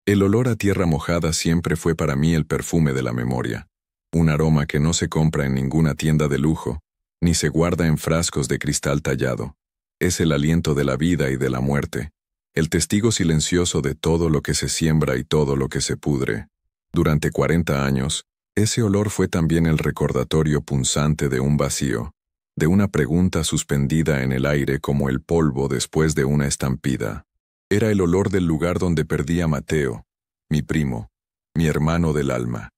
El olor a tierra mojada siempre fue para mí el perfume de la memoria, un aroma que no se compra en ninguna tienda de lujo, ni se guarda en frascos de cristal tallado. Es el aliento de la vida y de la muerte, el testigo silencioso de todo lo que se siembra y todo lo que se pudre. Durante 40 años, ese olor fue también el recordatorio punzante de un vacío, de una pregunta suspendida en el aire como el polvo después de una estampida. Era el olor del lugar donde perdí a Mateo, mi primo, mi hermano del alma.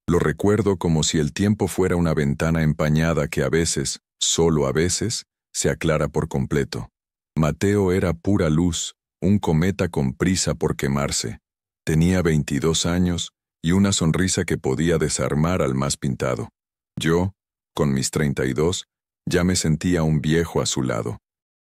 Lo recuerdo como si el tiempo fuera una ventana empañada que a veces, solo a veces, se aclara por completo. Mateo era pura luz, un cometa con prisa por quemarse. Tenía 22 años y una sonrisa que podía desarmar al más pintado. Yo, con mis 32, ya me sentía un viejo a su lado.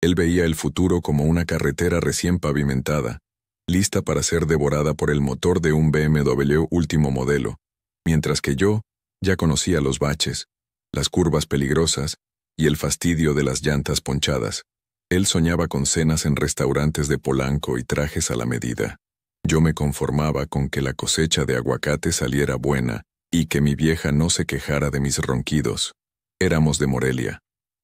Él veía el futuro como una carretera recién pavimentada, lista para ser devorada por el motor de un BMW último modelo, mientras que yo ya conocía los baches, las curvas peligrosas y el fastidio de las llantas ponchadas. Él soñaba con cenas en restaurantes de Polanco y trajes a la medida. Yo me conformaba con que la cosecha de aguacate saliera buena y que mi vieja no se quejara de mis ronquidos. Éramos de Morelia,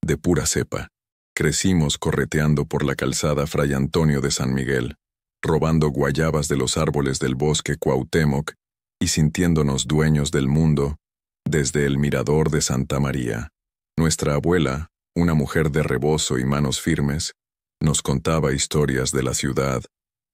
de pura cepa. Crecimos correteando por la calzada Fray Antonio de San Miguel, robando guayabas de los árboles del bosque Cuauhtémoc y sintiéndonos dueños del mundo desde el mirador de Santa María. Nuestra abuela, una mujer de rebozo y manos firmes, nos contaba historias de la ciudad,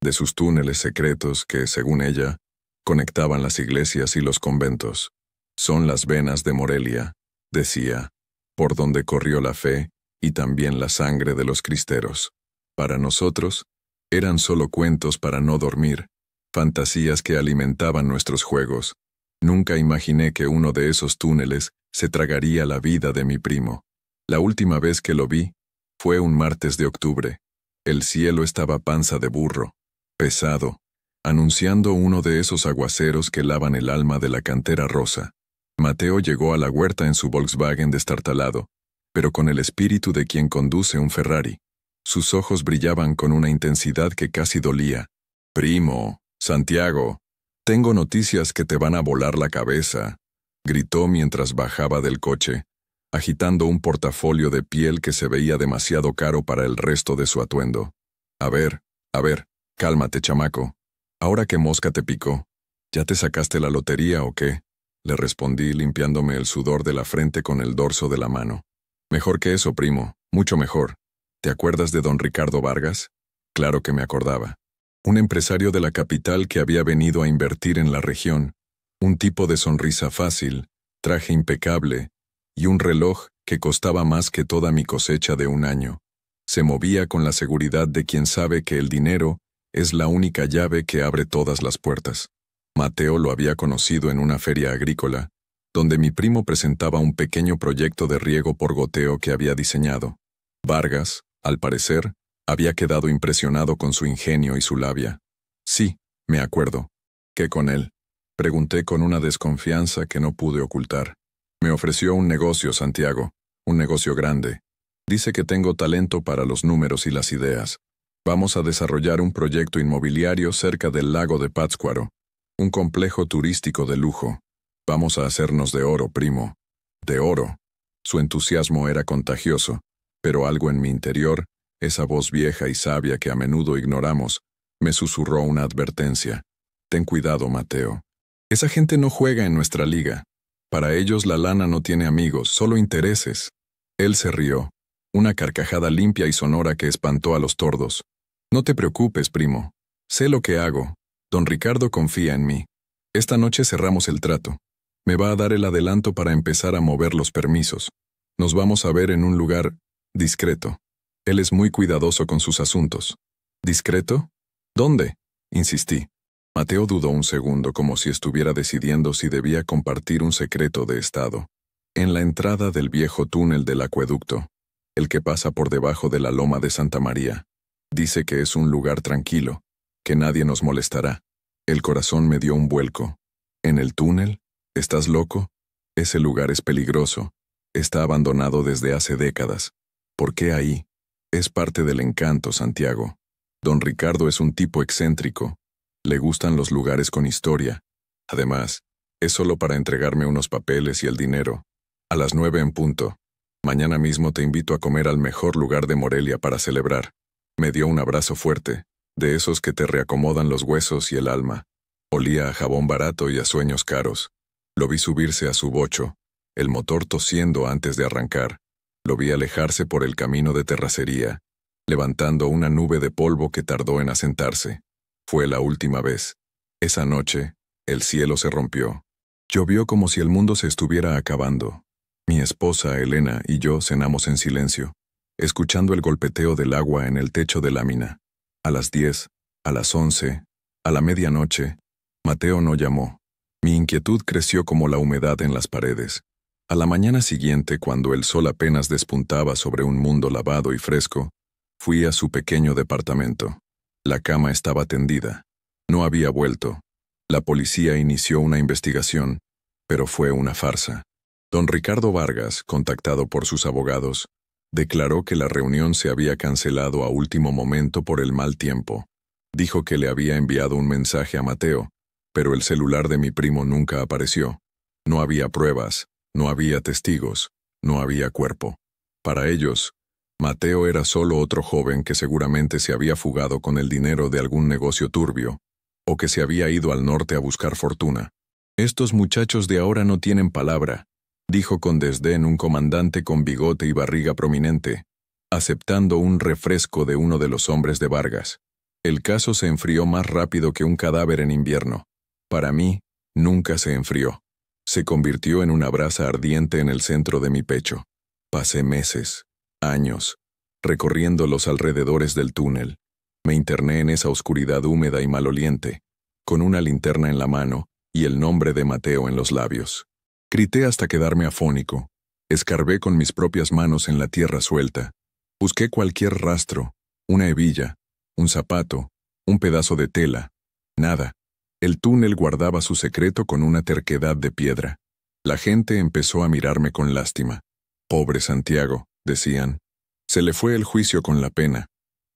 de sus túneles secretos que, según ella, conectaban las iglesias y los conventos. Son las venas de Morelia, decía, por donde corrió la fe y también la sangre de los cristeros. Para nosotros, eran solo cuentos para no dormir, fantasías que alimentaban nuestros juegos. Nunca imaginé que uno de esos túneles se tragaría la vida de mi primo. La última vez que lo vi fue un martes de octubre. El cielo estaba panza de burro, pesado, anunciando uno de esos aguaceros que lavan el alma de la cantera rosa. Mateo llegó a la huerta en su Volkswagen destartalado, pero con el espíritu de quien conduce un Ferrari. Sus ojos brillaban con una intensidad que casi dolía. «Primo, Santiago, tengo noticias que te van a volar la cabeza», gritó mientras bajaba del coche, agitando un portafolio de piel que se veía demasiado caro para el resto de su atuendo. A ver, cálmate, chamaco. Ahora que mosca te picó, ¿ya te sacaste la lotería o qué?», le respondí limpiándome el sudor de la frente con el dorso de la mano. «Mejor que eso, primo, mucho mejor. ¿Te acuerdas de don Ricardo Vargas?». Claro que me acordaba. Un empresario de la capital que había venido a invertir en la región, un tipo de sonrisa fácil, traje impecable y un reloj que costaba más que toda mi cosecha de un año. Se movía con la seguridad de quien sabe que el dinero es la única llave que abre todas las puertas. Mateo lo había conocido en una feria agrícola, donde mi primo presentaba un pequeño proyecto de riego por goteo que había diseñado. Vargas, al parecer, había quedado impresionado con su ingenio y su labia. «Sí, me acuerdo». «¿Qué con él?», pregunté con una desconfianza que no pude ocultar. «Me ofreció un negocio, Santiago, un negocio grande. Dice que tengo talento para los números y las ideas. Vamos a desarrollar un proyecto inmobiliario cerca del lago de Pátzcuaro, un complejo turístico de lujo. Vamos a hacernos de oro, primo». «¿De oro?». Su entusiasmo era contagioso, pero algo en mi interior, esa voz vieja y sabia que a menudo ignoramos, me susurró una advertencia. «Ten cuidado, Mateo. Esa gente no juega en nuestra liga. Para ellos la lana no tiene amigos, solo intereses». Él se rió, una carcajada limpia y sonora que espantó a los tordos. «No te preocupes, primo. Sé lo que hago. Don Ricardo confía en mí. Esta noche cerramos el trato. Me va a dar el adelanto para empezar a mover los permisos. Nos vamos a ver en un lugar discreto. Él es muy cuidadoso con sus asuntos». «¿Discreto? ¿Dónde?», insistí. Mateo dudó un segundo como si estuviera decidiendo si debía compartir un secreto de estado. «En la entrada del viejo túnel del acueducto, el que pasa por debajo de la loma de Santa María. Dice que es un lugar tranquilo, que nadie nos molestará». El corazón me dio un vuelco. «¿En el túnel? ¿Estás loco? Ese lugar es peligroso. Está abandonado desde hace décadas. ¿Por qué ahí? Es parte del encanto, Santiago. Don Ricardo es un tipo excéntrico. Le gustan los lugares con historia. Además, es solo para entregarme unos papeles y el dinero. A las 9 en punto. Mañana mismo te invito a comer al mejor lugar de Morelia para celebrar. Me dio un abrazo fuerte, de esos que te reacomodan los huesos y el alma. Olía a jabón barato y a sueños caros. Lo vi subirse a su bocho, el motor tosiendo antes de arrancar. Lo vi alejarse por el camino de terracería, levantando una nube de polvo que tardó en asentarse. Fue la última vez. Esa noche, el cielo se rompió. Llovió como si el mundo se estuviera acabando. Mi esposa, Elena, y yo cenamos en silencio, escuchando el golpeteo del agua en el techo de lámina. A las 10, a las 11, a la medianoche, Mateo no llamó. Mi inquietud creció como la humedad en las paredes. A la mañana siguiente, cuando el sol apenas despuntaba sobre un mundo lavado y fresco, fui a su pequeño departamento. La cama estaba tendida. No había vuelto. La policía inició una investigación, pero fue una farsa. Don Ricardo Vargas, contactado por sus abogados, declaró que la reunión se había cancelado a último momento por el mal tiempo. Dijo que le había enviado un mensaje a Mateo, pero el celular de mi primo nunca apareció. No había pruebas, no había testigos, no había cuerpo. Para ellos, Mateo era solo otro joven que seguramente se había fugado con el dinero de algún negocio turbio, o que se había ido al norte a buscar fortuna. «Estos muchachos de ahora no tienen palabra», dijo con desdén un comandante con bigote y barriga prominente, aceptando un refresco de uno de los hombres de Vargas. El caso se enfrió más rápido que un cadáver en invierno. Para mí, nunca se enfrió. Se convirtió en una brasa ardiente en el centro de mi pecho. Pasé meses, años, recorriendo los alrededores del túnel. Me interné en esa oscuridad húmeda y maloliente, con una linterna en la mano y el nombre de Mateo en los labios. Grité hasta quedarme afónico. Escarbé con mis propias manos en la tierra suelta. Busqué cualquier rastro, una hebilla, un zapato, un pedazo de tela. Nada. El túnel guardaba su secreto con una terquedad de piedra. La gente empezó a mirarme con lástima. «Pobre Santiago», decían. Se le fue el juicio con la pena.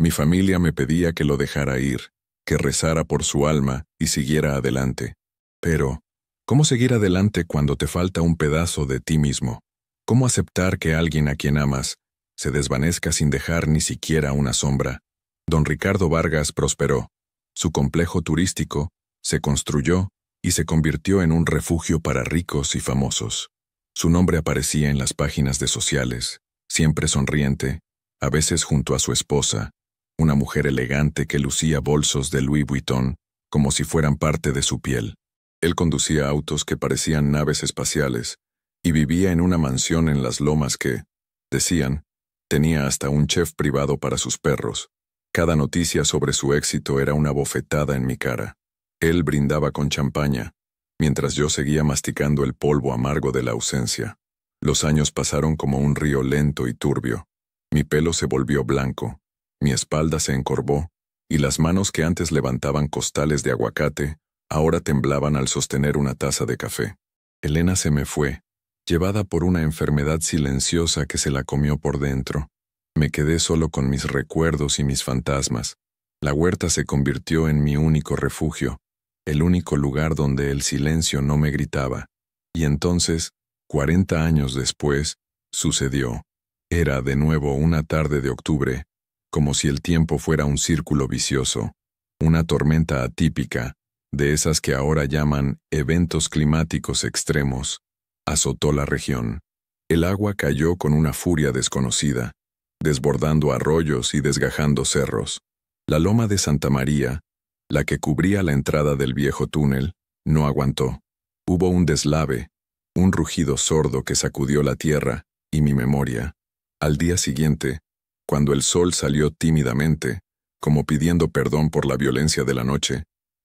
Mi familia me pedía que lo dejara ir, que rezara por su alma y siguiera adelante. Pero, ¿cómo seguir adelante cuando te falta un pedazo de ti mismo? ¿Cómo aceptar que alguien a quien amas se desvanezca sin dejar ni siquiera una sombra? Don Ricardo Vargas prosperó. Su complejo turístico se construyó y se convirtió en un refugio para ricos y famosos. Su nombre aparecía en las páginas de sociales, siempre sonriente, a veces junto a su esposa, una mujer elegante que lucía bolsos de Louis Vuitton como si fueran parte de su piel. Él conducía autos que parecían naves espaciales y vivía en una mansión en las lomas que, decían, tenía hasta un chef privado para sus perros. Cada noticia sobre su éxito era una bofetada en mi cara. Él brindaba con champaña, mientras yo seguía masticando el polvo amargo de la ausencia. Los años pasaron como un río lento y turbio. Mi pelo se volvió blanco, mi espalda se encorvó, y las manos que antes levantaban costales de aguacate, ahora temblaban al sostener una taza de café. Elena se me fue, llevada por una enfermedad silenciosa que se la comió por dentro. Me quedé solo con mis recuerdos y mis fantasmas. La huerta se convirtió en mi único refugio, el único lugar donde el silencio no me gritaba. Y entonces, 40 años después, sucedió. Era de nuevo una tarde de octubre, como si el tiempo fuera un círculo vicioso, una tormenta atípica, de esas que ahora llaman eventos climáticos extremos, azotó la región. El agua cayó con una furia desconocida, desbordando arroyos y desgajando cerros. La loma de Santa María, la que cubría la entrada del viejo túnel, no aguantó. Hubo un deslave, un rugido sordo que sacudió la tierra y mi memoria. Al día siguiente, cuando el sol salió tímidamente, como pidiendo perdón por la violencia de la noche,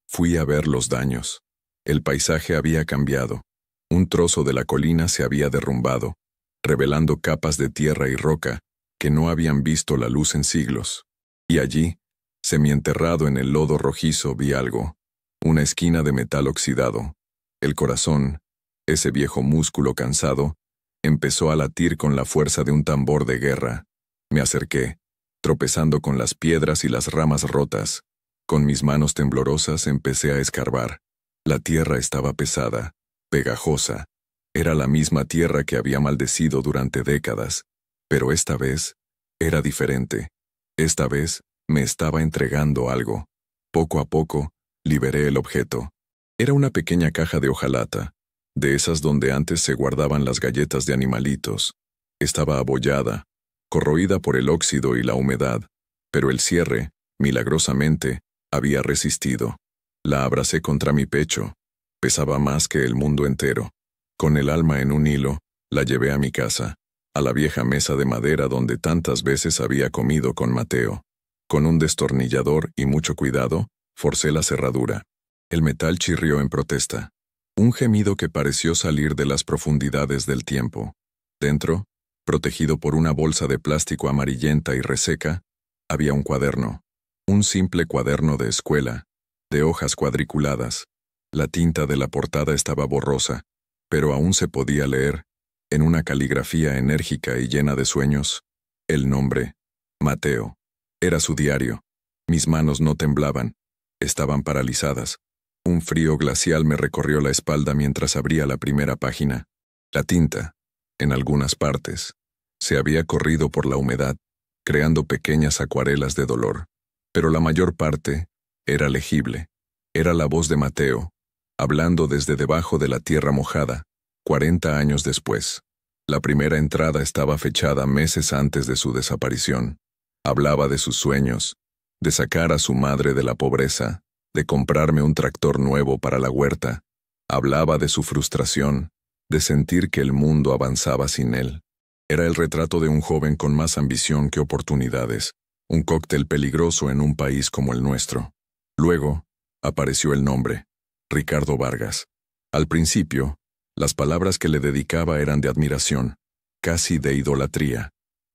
fui a ver los daños. El paisaje había cambiado. Un trozo de la colina se había derrumbado, revelando capas de tierra y roca que no habían visto la luz en siglos. Y allí, semienterrado en el lodo rojizo, vi algo, una esquina de metal oxidado. El corazón, ese viejo músculo cansado, empezó a latir con la fuerza de un tambor de guerra. Me acerqué, tropezando con las piedras y las ramas rotas. Con mis manos temblorosas empecé a escarbar. La tierra estaba pesada, pegajosa. Era la misma tierra que había maldecido durante décadas, pero esta vez era diferente. Esta vez me estaba entregando algo. Poco a poco, liberé el objeto. Era una pequeña caja de hojalata, de esas donde antes se guardaban las galletas de animalitos. Estaba abollada, corroída por el óxido y la humedad, pero el cierre, milagrosamente, había resistido. La abracé contra mi pecho. Pesaba más que el mundo entero. Con el alma en un hilo, la llevé a mi casa, a la vieja mesa de madera donde tantas veces había comido con Mateo. Con un destornillador y mucho cuidado, forcé la cerradura. El metal chirrió en protesta. Un gemido que pareció salir de las profundidades del tiempo. Dentro, protegido por una bolsa de plástico amarillenta y reseca, había un cuaderno. Un simple cuaderno de escuela, de hojas cuadriculadas. La tinta de la portada estaba borrosa, pero aún se podía leer, en una caligrafía enérgica y llena de sueños, el nombre, Mateo. Era su diario. Mis manos no temblaban, estaban paralizadas. Un frío glacial me recorrió la espalda mientras abría la primera página. La tinta, en algunas partes, se había corrido por la humedad, creando pequeñas acuarelas de dolor, pero la mayor parte era legible. Era la voz de Mateo, hablando desde debajo de la tierra mojada, 40 años después. La primera entrada estaba fechada meses antes de su desaparición. Hablaba de sus sueños, de sacar a su madre de la pobreza, de comprarme un tractor nuevo para la huerta. Hablaba de su frustración, de sentir que el mundo avanzaba sin él. Era el retrato de un joven con más ambición que oportunidades, un cóctel peligroso en un país como el nuestro. Luego, apareció el nombre, Ricardo Vargas. Al principio, las palabras que le dedicaba eran de admiración, casi de idolatría.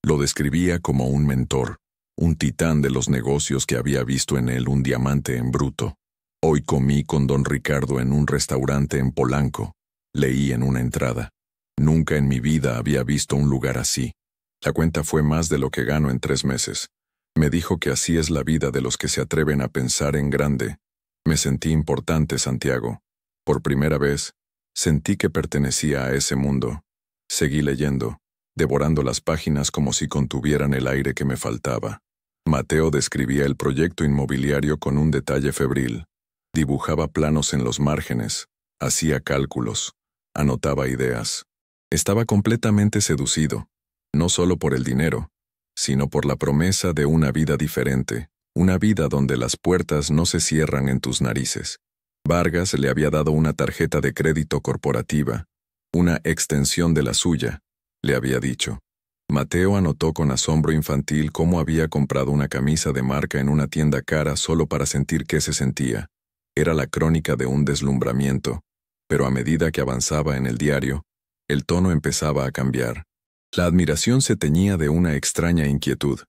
Lo describía como un mentor, un titán de los negocios que había visto en él un diamante en bruto. Hoy comí con don Ricardo en un restaurante en Polanco, leí en una entrada. Nunca en mi vida había visto un lugar así. La cuenta fue más de lo que gano en 3 meses. Me dijo que así es la vida de los que se atreven a pensar en grande. Me sentí importante, Santiago. Por primera vez, sentí que pertenecía a ese mundo. Seguí leyendo, devorando las páginas como si contuvieran el aire que me faltaba. Mateo describía el proyecto inmobiliario con un detalle febril. Dibujaba planos en los márgenes, hacía cálculos, anotaba ideas. Estaba completamente seducido, no solo por el dinero, sino por la promesa de una vida diferente, una vida donde las puertas no se cierran en tus narices. Vargas le había dado una tarjeta de crédito corporativa, una extensión de la suya, le había dicho. Mateo anotó con asombro infantil cómo había comprado una camisa de marca en una tienda cara solo para sentir qué se sentía. Era la crónica de un deslumbramiento, pero a medida que avanzaba en el diario, el tono empezaba a cambiar. La admiración se teñía de una extraña inquietud.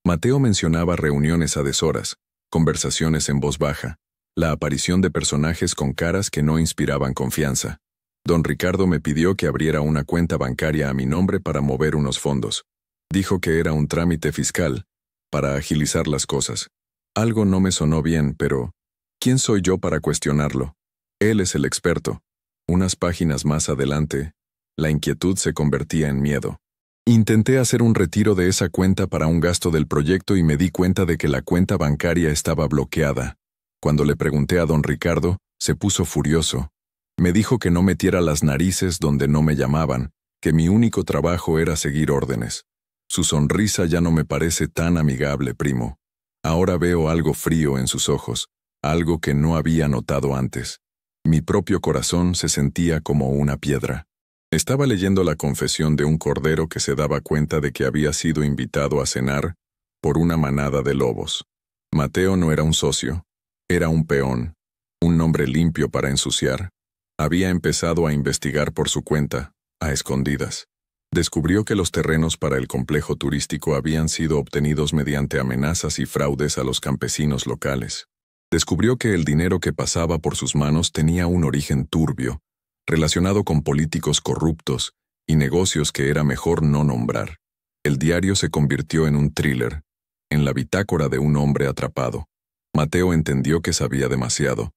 Mateo mencionaba reuniones a deshoras, conversaciones en voz baja, la aparición de personajes con caras que no inspiraban confianza. Don Ricardo me pidió que abriera una cuenta bancaria a mi nombre para mover unos fondos. Dijo que era un trámite fiscal, para agilizar las cosas. Algo no me sonó bien, pero ¿quién soy yo para cuestionarlo? Él es el experto. Unas páginas más adelante, la inquietud se convertía en miedo. Intenté hacer un retiro de esa cuenta para un gasto del proyecto y me di cuenta de que la cuenta bancaria estaba bloqueada. Cuando le pregunté a don Ricardo, se puso furioso. Me dijo que no metiera las narices donde no me llamaban, que mi único trabajo era seguir órdenes. Su sonrisa ya no me parece tan amigable, primo. Ahora veo algo frío en sus ojos, algo que no había notado antes. Mi propio corazón se sentía como una piedra. Estaba leyendo la confesión de un cordero que se daba cuenta de que había sido invitado a cenar por una manada de lobos. Mateo no era un socio, era un peón, un nombre limpio para ensuciar. Había empezado a investigar por su cuenta, a escondidas. Descubrió que los terrenos para el complejo turístico habían sido obtenidos mediante amenazas y fraudes a los campesinos locales. Descubrió que el dinero que pasaba por sus manos tenía un origen turbio, relacionado con políticos corruptos y negocios que era mejor no nombrar. El diario se convirtió en un thriller, en la bitácora de un hombre atrapado. Mateo entendió que sabía demasiado.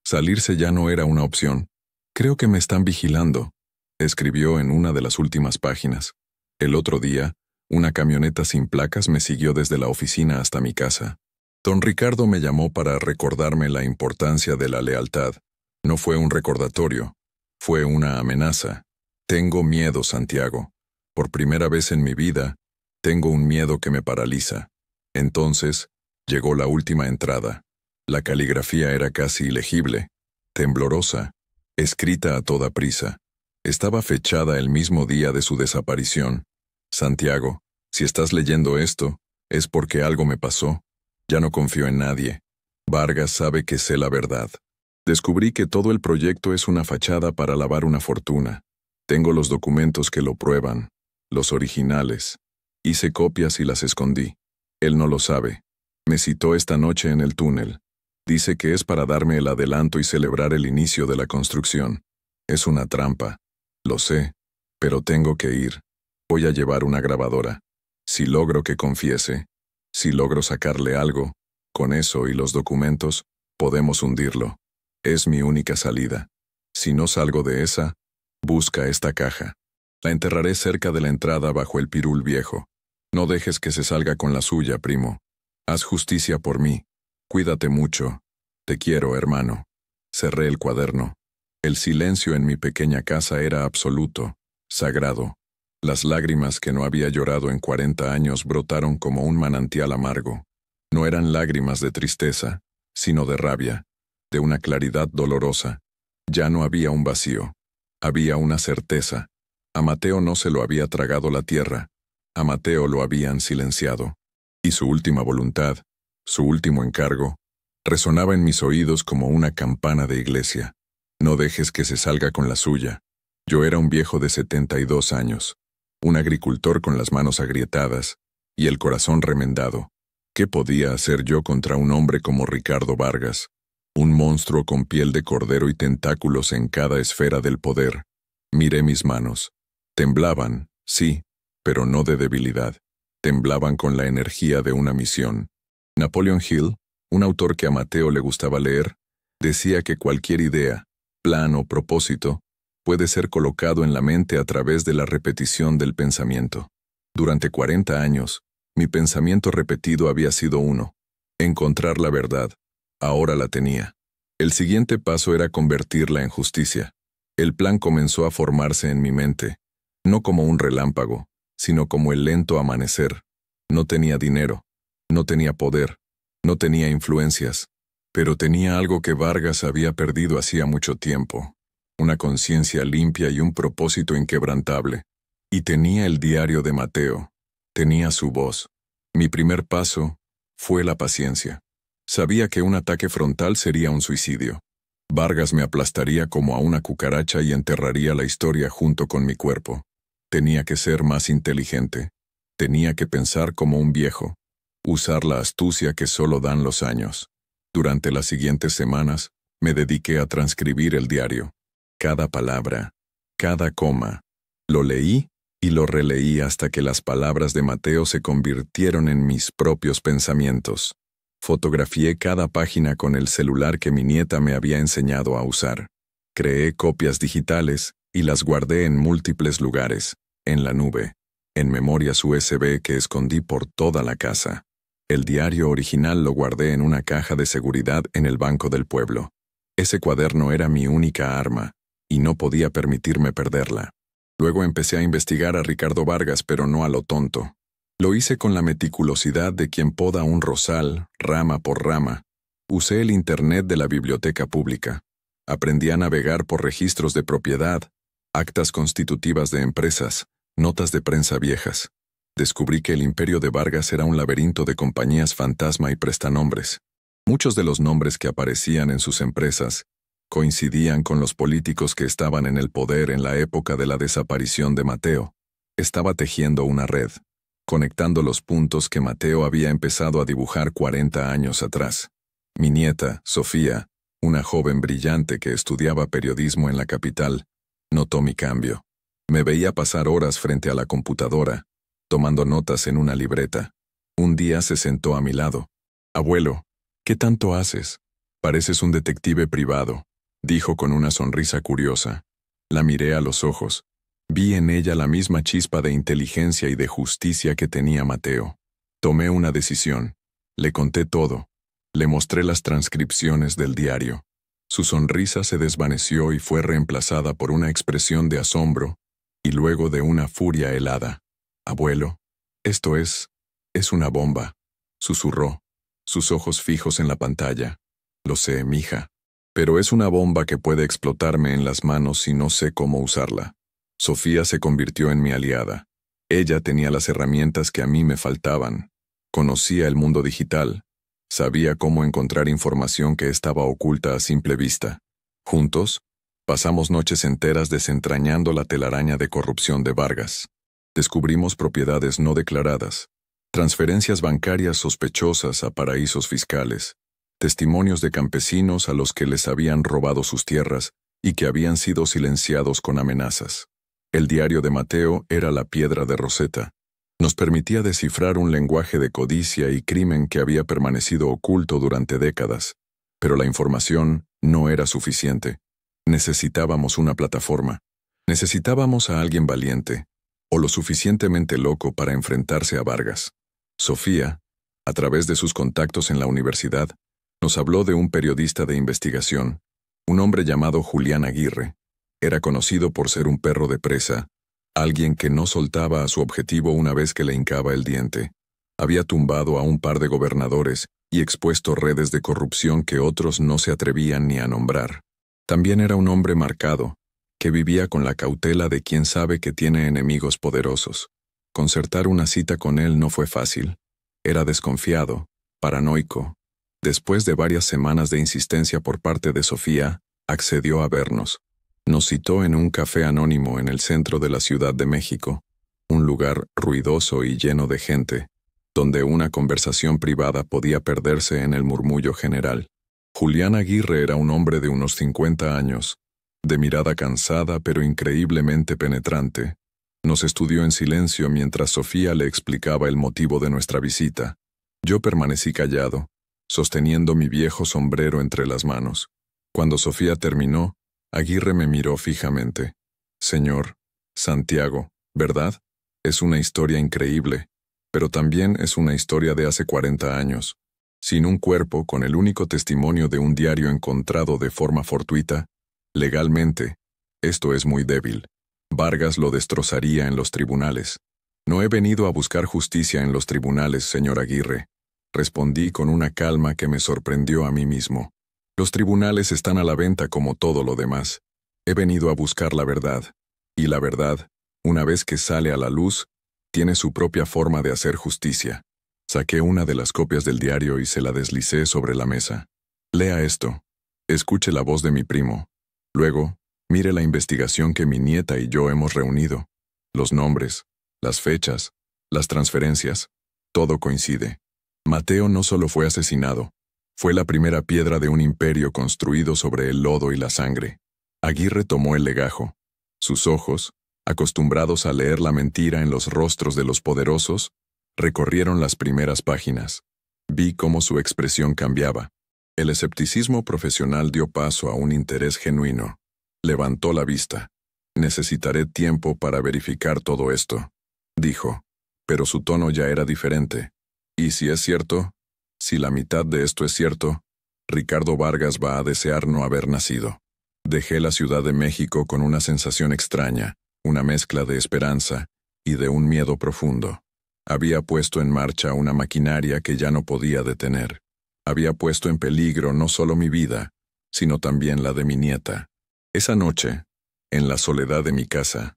Salirse ya no era una opción. Creo que me están vigilando, escribió en una de las últimas páginas. El otro día, una camioneta sin placas me siguió desde la oficina hasta mi casa. Don Ricardo me llamó para recordarme la importancia de la lealtad. No fue un recordatorio, fue una amenaza. Tengo miedo, Santiago. Por primera vez en mi vida, tengo un miedo que me paraliza. Entonces, llegó la última entrada. La caligrafía era casi ilegible, temblorosa, escrita a toda prisa. Estaba fechada el mismo día de su desaparición. Santiago, si estás leyendo esto, es porque algo me pasó. Ya no confío en nadie. Vargas sabe que sé la verdad. Descubrí que todo el proyecto es una fachada para lavar una fortuna. Tengo los documentos que lo prueban, los originales. Hice copias y las escondí. Él no lo sabe. Me citó esta noche en el túnel. Dice que es para darme el adelanto y celebrar el inicio de la construcción. Es una trampa. Lo sé, pero tengo que ir. Voy a llevar una grabadora. Si logro que confiese, si logro sacarle algo, con eso y los documentos, podemos hundirlo. Es mi única salida. Si no salgo de esa, busca esta caja. La enterraré cerca de la entrada bajo el pirul viejo. No dejes que se salga con la suya, primo. Haz justicia por mí. Cuídate mucho. Te quiero, hermano. Cerré el cuaderno. El silencio en mi pequeña casa era absoluto, sagrado. Las lágrimas que no había llorado en 40 años brotaron como un manantial amargo. No eran lágrimas de tristeza, sino de rabia, de una claridad dolorosa. Ya no había un vacío. Había una certeza. A Mateo no se lo había tragado la tierra. A Mateo lo habían silenciado. Y su última voluntad, su último encargo, resonaba en mis oídos como una campana de iglesia. No dejes que se salga con la suya. Yo era un viejo de 72 años, un agricultor con las manos agrietadas y el corazón remendado. ¿Qué podía hacer yo contra un hombre como Ricardo Vargas? Un monstruo con piel de cordero y tentáculos en cada esfera del poder. Miré mis manos. Temblaban, sí, pero no de debilidad. Temblaban con la energía de una misión. Napoleon Hill, un autor que a Mateo le gustaba leer, decía que cualquier idea, plan o propósito puede ser colocado en la mente a través de la repetición del pensamiento. Durante 40 años, mi pensamiento repetido había sido uno: encontrar la verdad. Ahora la tenía. El siguiente paso era convertirla en justicia. El plan comenzó a formarse en mi mente, no como un relámpago, sino como el lento amanecer. No tenía dinero, no tenía poder, no tenía influencias, pero tenía algo que Vargas había perdido hacía mucho tiempo: una conciencia limpia y un propósito inquebrantable. Y tenía el diario de Mateo, tenía su voz. Mi primer paso fue la paciencia. Sabía que un ataque frontal sería un suicidio. Vargas me aplastaría como a una cucaracha y enterraría la historia junto con mi cuerpo. Tenía que ser más inteligente. Tenía que pensar como un viejo. Usar la astucia que solo dan los años. Durante las siguientes semanas, me dediqué a transcribir el diario. Cada palabra, cada coma. Lo leí y lo releí hasta que las palabras de Mateo se convirtieron en mis propios pensamientos. Fotografié cada página con el celular que mi nieta me había enseñado a usar. Creé copias digitales y las guardé en múltiples lugares, en la nube, en memorias USB que escondí por toda la casa. El diario original lo guardé en una caja de seguridad en el banco del pueblo. Ese cuaderno era mi única arma, y no podía permitirme perderla. Luego empecé a investigar a Ricardo Vargas, pero no a lo tonto. Lo hice con la meticulosidad de quien poda un rosal, rama por rama. Usé el Internet de la biblioteca pública. Aprendí a navegar por registros de propiedad, actas constitutivas de empresas, notas de prensa viejas. Descubrí que el imperio de Vargas era un laberinto de compañías fantasma y prestanombres. Muchos de los nombres que aparecían en sus empresas coincidían con los políticos que estaban en el poder en la época de la desaparición de Mateo. Estaba tejiendo una red, conectando los puntos que Mateo había empezado a dibujar 40 años atrás. Mi nieta, Sofía, una joven brillante que estudiaba periodismo en la capital, notó mi cambio. Me veía pasar horas frente a la computadora, tomando notas en una libreta. Un día se sentó a mi lado. «Abuelo, ¿Qué tanto haces? Pareces un detective privado, dijo con una sonrisa curiosa. La miré a los ojos. Vi en ella la misma chispa de inteligencia y de justicia que tenía Mateo. Tomé una decisión. Le conté todo. Le mostré las transcripciones del diario. Su sonrisa se desvaneció y fue reemplazada por una expresión de asombro y luego de una furia helada. Abuelo, esto es una bomba, susurró, sus ojos fijos en la pantalla. Lo sé, mija. Pero es una bomba que puede explotarme en las manos si no sé cómo usarla. Sofía se convirtió en mi aliada. Ella tenía las herramientas que a mí me faltaban. Conocía el mundo digital. Sabía cómo encontrar información que estaba oculta a simple vista. Juntos, pasamos noches enteras desentrañando la telaraña de corrupción de Vargas. Descubrimos propiedades no declaradas, transferencias bancarias sospechosas a paraísos fiscales, testimonios de campesinos a los que les habían robado sus tierras y que habían sido silenciados con amenazas. El diario de Mateo era la piedra de Rosetta. Nos permitía descifrar un lenguaje de codicia y crimen que había permanecido oculto durante décadas, pero la información no era suficiente. Necesitábamos una plataforma. Necesitábamos a alguien valiente, o lo suficientemente loco para enfrentarse a Vargas. Sofía, a través de sus contactos en la universidad, nos habló de un periodista de investigación, un hombre llamado Julián Aguirre. Era conocido por ser un perro de presa, alguien que no soltaba a su objetivo una vez que le hincaba el diente. Había tumbado a un par de gobernadores y expuesto redes de corrupción que otros no se atrevían ni a nombrar. También era un hombre marcado, que vivía con la cautela de quien sabe que tiene enemigos poderosos. Concertar una cita con él no fue fácil. Era desconfiado, paranoico. Después de varias semanas de insistencia por parte de Sofía, accedió a vernos. Nos citó en un café anónimo en el centro de la Ciudad de México, un lugar ruidoso y lleno de gente, donde una conversación privada podía perderse en el murmullo general. Julián Aguirre era un hombre de unos 50 años, de mirada cansada pero increíblemente penetrante. Nos estudió en silencio mientras Sofía le explicaba el motivo de nuestra visita. Yo permanecí callado, sosteniendo mi viejo sombrero entre las manos. Cuando Sofía terminó, Aguirre me miró fijamente. Señor, Santiago, ¿verdad? Es una historia increíble, pero también es una historia de hace 40 años. Sin un cuerpo, con el único testimonio de un diario encontrado de forma fortuita, legalmente, esto es muy débil. Vargas lo destrozaría en los tribunales. No he venido a buscar justicia en los tribunales, señor Aguirre. Respondí con una calma que me sorprendió a mí mismo. Los tribunales están a la venta como todo lo demás. He venido a buscar la verdad. Y la verdad, una vez que sale a la luz, tiene su propia forma de hacer justicia. Saqué una de las copias del diario y se la deslicé sobre la mesa. Lea esto. Escuche la voz de mi primo. Luego, mire la investigación que mi nieta y yo hemos reunido. Los nombres, las fechas, las transferencias, todo coincide. Mateo no solo fue asesinado, fue la primera piedra de un imperio construido sobre el lodo y la sangre. Aguirre tomó el legajo. Sus ojos, acostumbrados a leer la mentira en los rostros de los poderosos, recorrieron las primeras páginas. Vi cómo su expresión cambiaba. El escepticismo profesional dio paso a un interés genuino. Levantó la vista. Necesitaré tiempo para verificar todo esto, dijo, pero su tono ya era diferente. Y si es cierto, si la mitad de esto es cierto, Ricardo Vargas va a desear no haber nacido. Dejé la Ciudad de México con una sensación extraña, una mezcla de esperanza y de un miedo profundo. Había puesto en marcha una maquinaria que ya no podía detener. Había puesto en peligro no solo mi vida, sino también la de mi nieta. Esa noche, en la soledad de mi casa,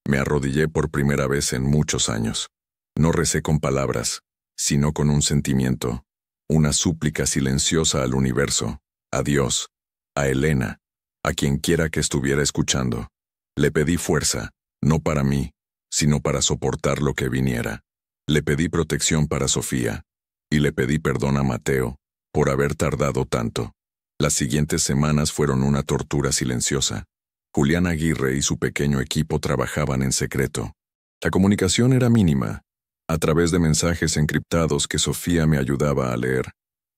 me arrodillé por primera vez en muchos años. No recé con palabras, sino con un sentimiento. Una súplica silenciosa al universo, a Dios, a Elena, a quien quiera que estuviera escuchando. Le pedí fuerza, no para mí, sino para soportar lo que viniera. Le pedí protección para Sofía, y le pedí perdón a Mateo, por haber tardado tanto. Las siguientes semanas fueron una tortura silenciosa. Julián Aguirre y su pequeño equipo trabajaban en secreto. La comunicación era mínima, a través de mensajes encriptados que Sofía me ayudaba a leer.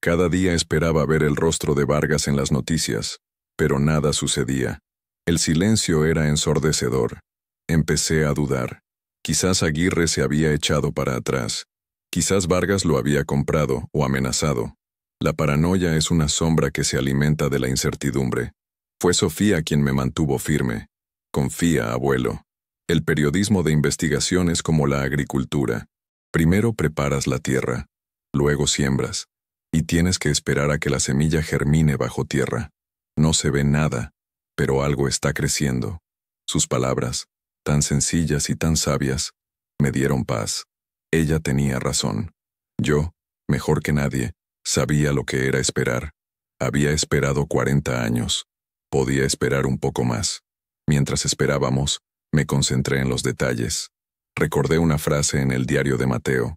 Cada día esperaba ver el rostro de Vargas en las noticias, pero nada sucedía. El silencio era ensordecedor. Empecé a dudar. Quizás Aguirre se había echado para atrás. Quizás Vargas lo había comprado o amenazado. La paranoia es una sombra que se alimenta de la incertidumbre. Fue Sofía quien me mantuvo firme. Confía, abuelo. El periodismo de investigación es como la agricultura. Primero preparas la tierra, luego siembras, y tienes que esperar a que la semilla germine bajo tierra. No se ve nada, pero algo está creciendo. Sus palabras, tan sencillas y tan sabias, me dieron paz. Ella tenía razón. Yo, mejor que nadie, sabía lo que era esperar. Había esperado 40 años. Podía esperar un poco más. Mientras esperábamos, me concentré en los detalles. Recordé una frase en el diario de Mateo.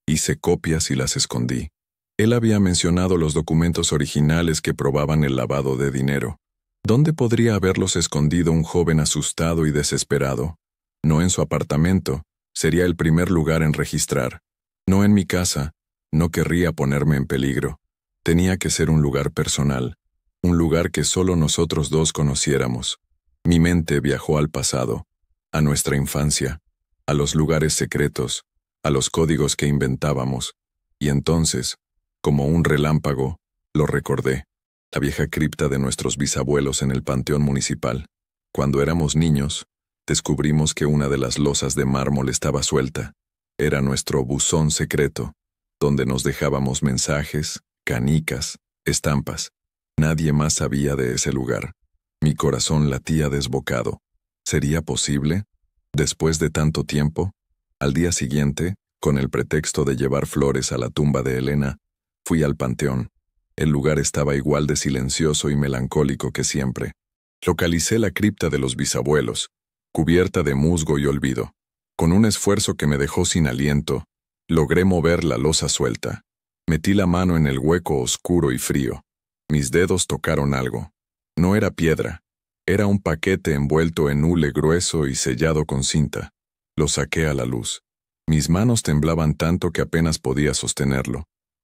Hice copias y las escondí. Él había mencionado los documentos originales que probaban el lavado de dinero. ¿Dónde podría haberlos escondido un joven asustado y desesperado? No en su apartamento. Sería el primer lugar en registrar. No en mi casa. No querría ponerme en peligro. Tenía que ser un lugar personal. Un lugar que solo nosotros dos conociéramos. Mi mente viajó al pasado, a nuestra infancia, a los lugares secretos, a los códigos que inventábamos, y entonces, como un relámpago, lo recordé, la vieja cripta de nuestros bisabuelos en el panteón municipal. Cuando éramos niños, descubrimos que una de las losas de mármol estaba suelta. Era nuestro buzón secreto, donde nos dejábamos mensajes, canicas, estampas. Nadie más sabía de ese lugar. Mi corazón latía desbocado. ¿Sería posible? Después de tanto tiempo, al día siguiente, con el pretexto de llevar flores a la tumba de Elena, fui al panteón. El lugar estaba igual de silencioso y melancólico que siempre. Localicé la cripta de los bisabuelos, cubierta de musgo y olvido. Con un esfuerzo que me dejó sin aliento, logré mover la losa suelta. Metí la mano en el hueco oscuro y frío. Mis dedos tocaron algo. No era piedra. Era un paquete envuelto en hule grueso y sellado con cinta. Lo saqué a la luz. Mis manos temblaban tanto que apenas podía sostenerlo.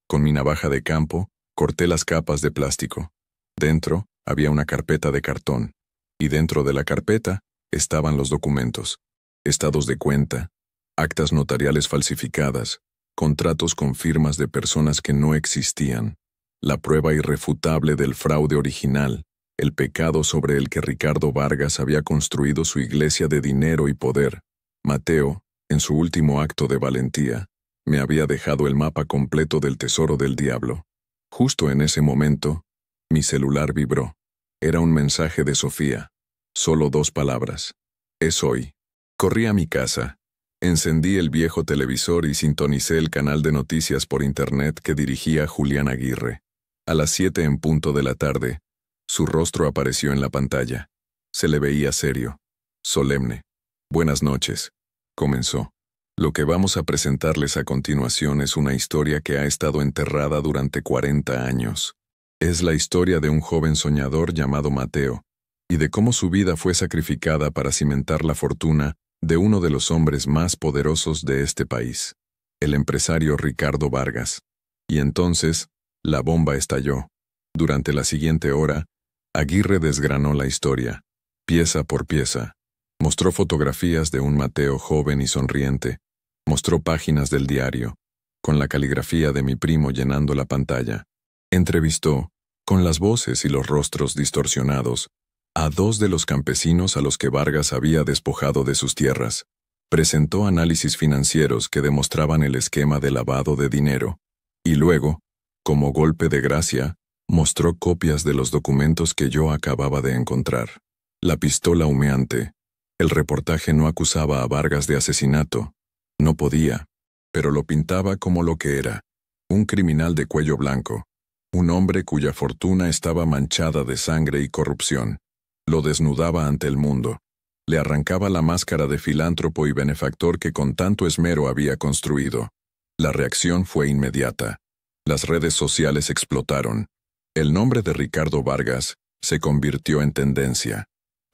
Con mi navaja de campo, corté las capas de plástico. Dentro había una carpeta de cartón. Y dentro de la carpeta estaban los documentos. Estados de cuenta, actas notariales falsificadas, contratos con firmas de personas que no existían, la prueba irrefutable del fraude original, el pecado sobre el que Ricardo Vargas había construido su iglesia de dinero y poder. Mateo, en su último acto de valentía, me había dejado el mapa completo del tesoro del diablo. Justo en ese momento, mi celular vibró. Era un mensaje de Sofía. Solo 2 palabras. Es hoy. Corrí a mi casa. Encendí el viejo televisor y sintonicé el canal de noticias por internet que dirigía Julián Aguirre. A las 7 en punto de la tarde, su rostro apareció en la pantalla. Se le veía serio, solemne. Buenas noches, comenzó. Lo que vamos a presentarles a continuación es una historia que ha estado enterrada durante 40 años. Es la historia de un joven soñador llamado Mateo, y de cómo su vida fue sacrificada para cimentar la fortuna de uno de los hombres más poderosos de este país, el empresario Ricardo Vargas. Y entonces, la bomba estalló. Durante la siguiente hora, Aguirre desgranó la historia, pieza por pieza. Mostró fotografías de un Mateo joven y sonriente. Mostró páginas del diario, con la caligrafía de mi primo llenando la pantalla. Entrevistó, con las voces y los rostros distorsionados, a 2 de los campesinos a los que Vargas había despojado de sus tierras. Presentó análisis financieros que demostraban el esquema de lavado de dinero. Y luego, como golpe de gracia, mostró copias de los documentos que yo acababa de encontrar. La pistola humeante. El reportaje no acusaba a Vargas de asesinato. No podía, pero lo pintaba como lo que era. Un criminal de cuello blanco. Un hombre cuya fortuna estaba manchada de sangre y corrupción. Lo desnudaba ante el mundo. Le arrancaba la máscara de filántropo y benefactor que con tanto esmero había construido. La reacción fue inmediata. Las redes sociales explotaron. El nombre de Ricardo Vargas se convirtió en tendencia.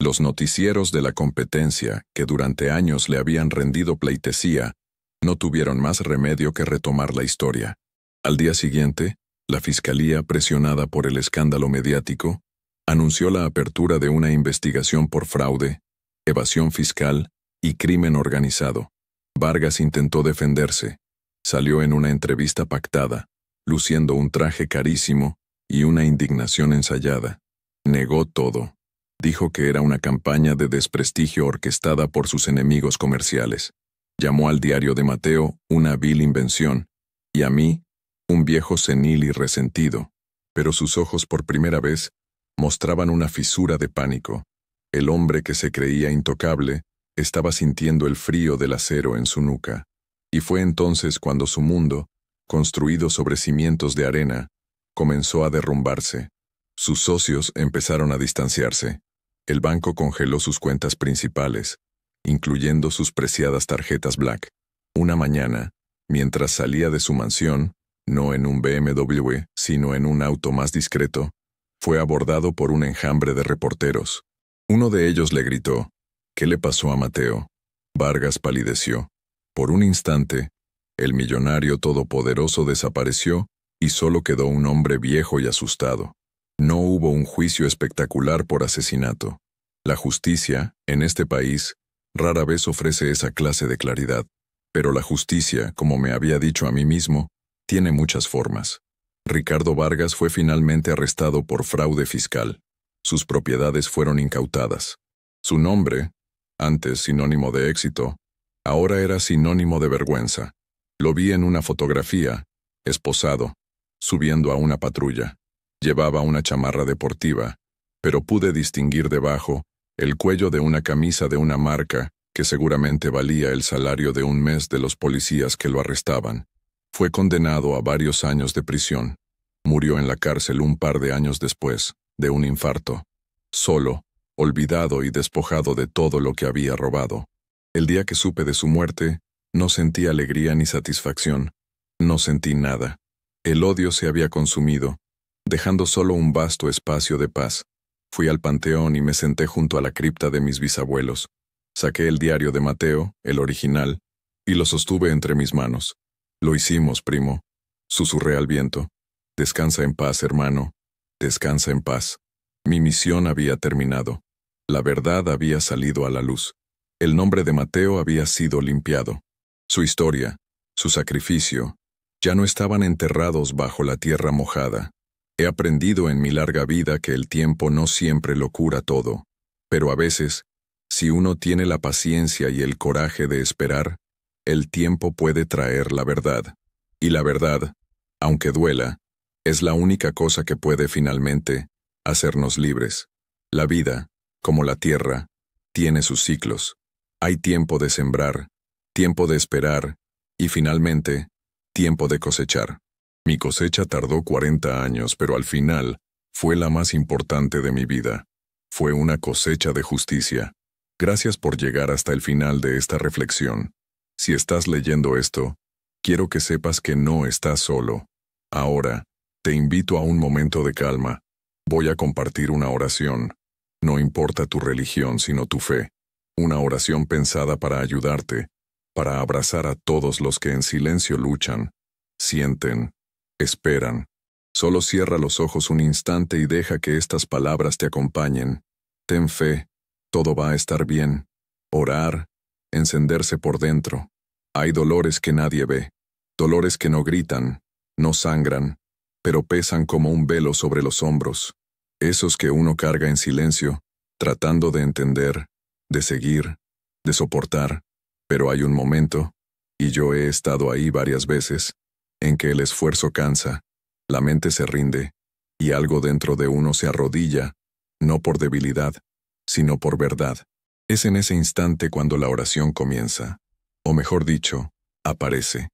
Los noticieros de la competencia, que durante años le habían rendido pleitesía, no tuvieron más remedio que retomar la historia. Al día siguiente, La fiscalía, presionada por el escándalo mediático, anunció la apertura de una investigación por fraude, evasión fiscal y crimen organizado. Vargas intentó defenderse. Salió en una entrevista pactada, luciendo un traje carísimo y una indignación ensayada. Negó todo. Dijo que era una campaña de desprestigio orquestada por sus enemigos comerciales. Llamó al diario de Mateo una vil invención, y a mí, un viejo senil y resentido. Pero sus ojos por primera vez mostraban una fisura de pánico. El hombre que se creía intocable estaba sintiendo el frío del acero en su nuca. Y fue entonces cuando su mundo, construido sobre cimientos de arena, comenzó a derrumbarse. Sus socios empezaron a distanciarse. El banco congeló sus cuentas principales, incluyendo sus preciadas tarjetas Black. Una mañana, mientras salía de su mansión, no en un BMW, sino en un auto más discreto, fue abordado por un enjambre de reporteros. Uno de ellos le gritó: ¿Qué le pasó a Mateo? Vargas palideció. Por un instante, el millonario todopoderoso desapareció y solo quedó un hombre viejo y asustado. No hubo un juicio espectacular por asesinato. La justicia, en este país, rara vez ofrece esa clase de claridad. Pero la justicia, como me había dicho a mí mismo, tiene muchas formas. Ricardo Vargas fue finalmente arrestado por fraude fiscal. Sus propiedades fueron incautadas. Su nombre, antes sinónimo de éxito, ahora era sinónimo de vergüenza. Lo vi en una fotografía, esposado, subiendo a una patrulla. Llevaba una chamarra deportiva, pero pude distinguir debajo el cuello de una camisa de una marca que seguramente valía el salario de un mes de los policías que lo arrestaban. Fue condenado a varios años de prisión. Murió en la cárcel un par de años después, de un infarto. Solo, olvidado y despojado de todo lo que había robado. El día que supe de su muerte, no sentí alegría ni satisfacción. No sentí nada. El odio se había consumido, dejando solo un vasto espacio de paz. Fui al panteón y me senté junto a la cripta de mis bisabuelos. Saqué el diario de Mateo, el original, y lo sostuve entre mis manos. Lo hicimos, primo. Susurré al viento. Descansa en paz, hermano. Descansa en paz. Mi misión había terminado. La verdad había salido a la luz. El nombre de Mateo había sido limpiado. Su historia, su sacrificio, ya no estaban enterrados bajo la tierra mojada. He aprendido en mi larga vida que el tiempo no siempre lo cura todo, pero a veces, si uno tiene la paciencia y el coraje de esperar, el tiempo puede traer la verdad. Y la verdad, aunque duela, es la única cosa que puede finalmente hacernos libres. La vida, como la tierra, tiene sus ciclos. Hay tiempo de sembrar, tiempo de esperar y finalmente, tiempo de cosechar. Mi cosecha tardó 40 años, pero al final fue la más importante de mi vida. Fue una cosecha de justicia. Gracias por llegar hasta el final de esta reflexión. Si estás leyendo esto, quiero que sepas que no estás solo. Ahora, te invito a un momento de calma. Voy a compartir una oración. No importa tu religión, sino tu fe. Una oración pensada para ayudarte, para abrazar a todos los que en silencio luchan, sienten, esperan. Solo cierra los ojos un instante y deja que estas palabras te acompañen. Ten fe, todo va a estar bien. Orar, encenderse por dentro. Hay dolores que nadie ve, dolores que no gritan, no sangran, pero pesan como un velo sobre los hombros. Esos que uno carga en silencio, tratando de entender, de seguir, de soportar. Pero hay un momento, y yo he estado ahí varias veces, en que el esfuerzo cansa, la mente se rinde, y algo dentro de uno se arrodilla, no por debilidad, sino por verdad. Es en ese instante cuando la oración comienza, o mejor dicho, aparece.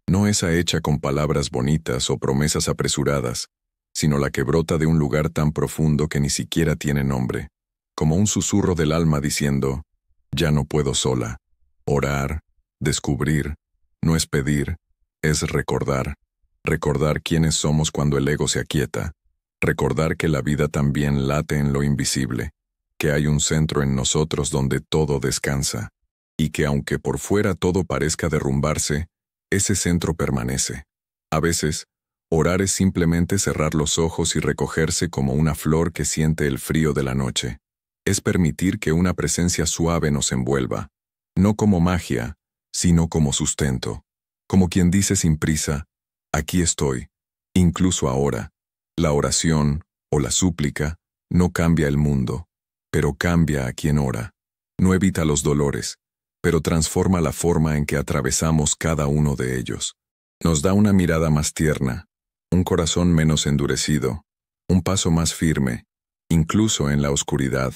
No esa hecha con palabras bonitas o promesas apresuradas, sino la que brota de un lugar tan profundo que ni siquiera tiene nombre, como un susurro del alma diciendo: ya no puedo sola. Orar, descubrir, no es pedir, es recordar. Recordar quiénes somos cuando el ego se aquieta. Recordar que la vida también late en lo invisible, que hay un centro en nosotros donde todo descansa, y que aunque por fuera todo parezca derrumbarse, ese centro permanece. A veces, Orar es simplemente cerrar los ojos y recogerse como una flor que siente el frío de la noche. Es permitir que una presencia suave nos envuelva, no como magia, sino como sustento. Como quien dice sin prisa, aquí estoy, incluso ahora. La oración, o la súplica, no cambia el mundo, pero cambia a quien ora. No evita los dolores, pero transforma la forma en que atravesamos cada uno de ellos. Nos da una mirada más tierna, un corazón menos endurecido, un paso más firme, incluso en la oscuridad.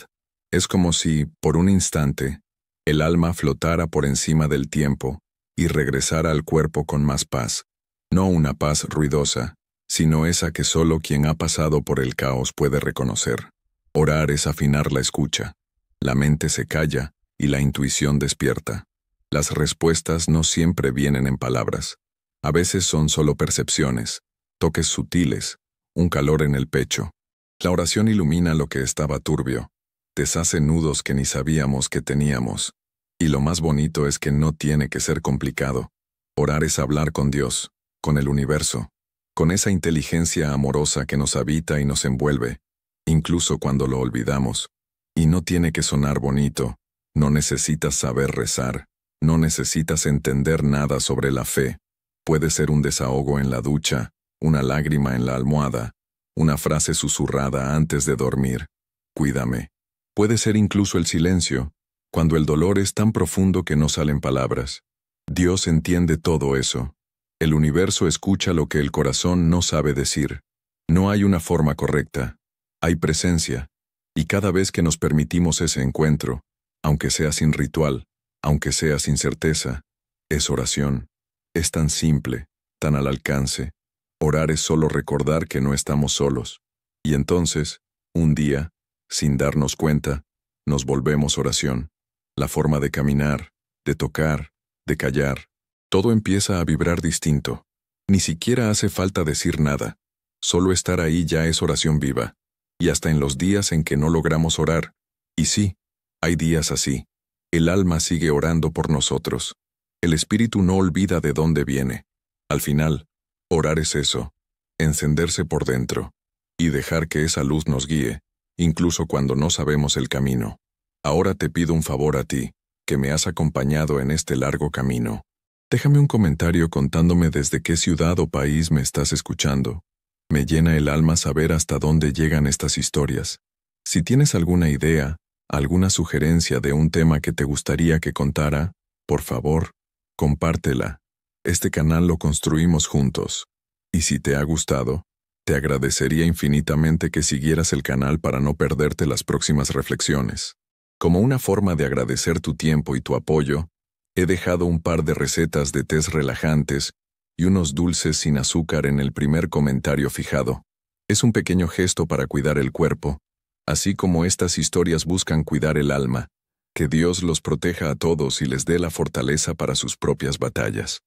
Es como si, por un instante, el alma flotara por encima del tiempo y regresara al cuerpo con más paz. No una paz ruidosa, sino esa que solo quien ha pasado por el caos puede reconocer. Orar es afinar la escucha. La mente se calla y la intuición despierta. Las respuestas no siempre vienen en palabras. A veces son solo percepciones, toques sutiles, un calor en el pecho. La oración ilumina lo que estaba turbio, deshace nudos que ni sabíamos que teníamos. Y lo más bonito es que no tiene que ser complicado. Orar es hablar con Dios, con el universo, con esa inteligencia amorosa que nos habita y nos envuelve, incluso cuando lo olvidamos. Y no tiene que sonar bonito, no necesitas saber rezar, no necesitas entender nada sobre la fe. Puede ser un desahogo en la ducha, una lágrima en la almohada, una frase susurrada antes de dormir. Cuídame. Puede ser incluso el silencio, cuando el dolor es tan profundo que no salen palabras. Dios entiende todo eso. El universo escucha lo que el corazón no sabe decir. No hay una forma correcta. Hay presencia. Y cada vez que nos permitimos ese encuentro, aunque sea sin ritual, aunque sea sin certeza, es oración. Es tan simple, tan al alcance. Orar es solo recordar que no estamos solos. Y entonces, un día, sin darnos cuenta, nos volvemos oración. La forma de caminar, de tocar, de callar. Todo empieza a vibrar distinto. Ni siquiera hace falta decir nada. Solo estar ahí ya es oración viva. Y hasta en los días en que no logramos orar. Y sí, hay días así. El alma sigue orando por nosotros. El espíritu no olvida de dónde viene. Al final, orar es eso, encenderse por dentro, y dejar que esa luz nos guíe, incluso cuando no sabemos el camino. Ahora te pido un favor a ti, que me has acompañado en este largo camino. Déjame un comentario contándome desde qué ciudad o país me estás escuchando. Me llena el alma saber hasta dónde llegan estas historias. Si tienes alguna idea, alguna sugerencia de un tema que te gustaría que contara, por favor, compártela. Este canal lo construimos juntos. Y si te ha gustado, te agradecería infinitamente que siguieras el canal para no perderte las próximas reflexiones. Como una forma de agradecer tu tiempo y tu apoyo, he dejado un par de recetas de tés relajantes y unos dulces sin azúcar en el primer comentario fijado. Es un pequeño gesto para cuidar el cuerpo, así como estas historias buscan cuidar el alma. Que Dios los proteja a todos y les dé la fortaleza para sus propias batallas.